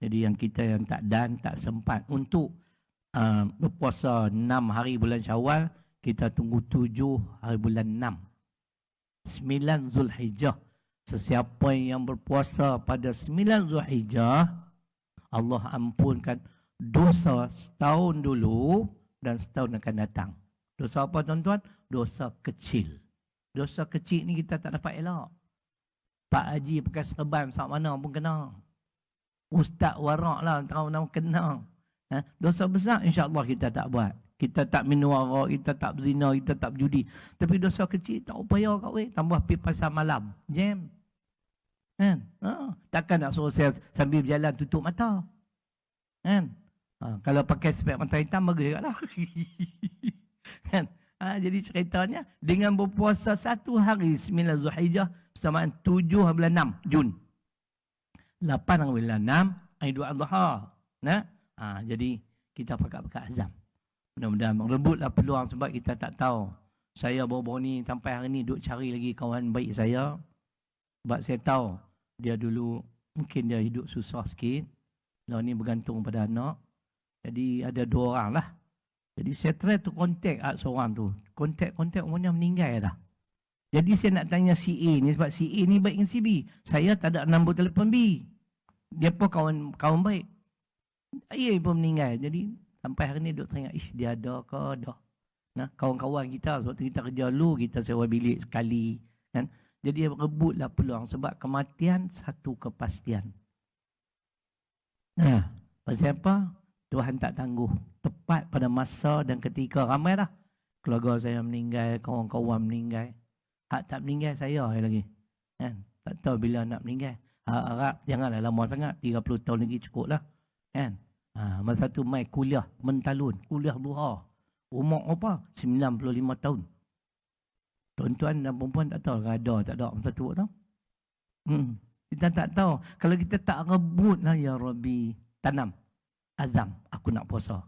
Jadi yang kita yang tak sempat untuk berpuasa 6 hari bulan Syawal, kita tunggu 7 hari bulan 6. 9 Zulhijjah. Sesiapa yang berpuasa pada 9 Zulhijjah, Allah ampunkan dosa setahun dulu dan setahun akan datang. Dosa apa tuan-tuan? Dosa kecil. Dosa kecil ni kita tak dapat elak. Pak Haji pakai serban sak mana pun kena. Ustaz warak lah tahu-tahu kena. Dosa besar insya-Allah kita tak buat. Kita tak minum arak, kita tak berzina, kita tak berjudi. Tapi dosa kecil tak upaya kat weh. Tambah pergi pasar malam. Jam. Kan? Takkan nak suruh saya sambil berjalan tutup mata. Kan? Kalau pakai spek mata hitam bagus lah. Kan? Jadi ceritanya dengan berpuasa 1 hari 9 Zulhijjah bersamaan 7 bulan 6 Jun. 8 bulan 6 Aidul Adha. Nah? Jadi kita pakat-pakat azam. Mudah-mudahan merebutlah peluang sebab kita tak tahu. Saya baru-baru ni sampai hari ni duk cari lagi kawan baik saya. Sebab saya tahu dia dulu mungkin dia hidup susah sikit. Lalu ni bergantung pada anak. Jadi ada 2 orang lah. Jadi saya try tu kontak seorang tu. Kontak umurnya meninggal dah. Jadi saya nak tanya si A ni sebab si A ni baik dengan si B. Saya tak ada nombor telefon B. Dia pun kawan baik. A pun meninggal. Jadi sampai hari ni duk tanya, dia ada ke dah. Nah, kawan-kawan kita waktu kita kerja dulu kita sewa bilik sekali kan. Jadi rebutlah peluang sebab kematian satu kepastian. Nah, pasal apa? Tuhan tak tangguh. Tepat pada masa dan ketika ramai dah. Keluarga saya meninggal, kawan-kawan meninggal. Hak tak meninggal saya lagi. Kan? Tak tahu bila nak meninggal. Harap janganlah lama sangat. 30 tahun lagi cukup lah. Kan? Masa tu mai kuliah mentalun. Kuliah duha. Umur apa? 95 tahun. Tuan-tuan dan perempuan tak tahu. Ada tak ada masa tu tau. Kita tak tahu. Kalau kita tak rebut lah ya Rabbi. Tanam azam, aku nak puasa.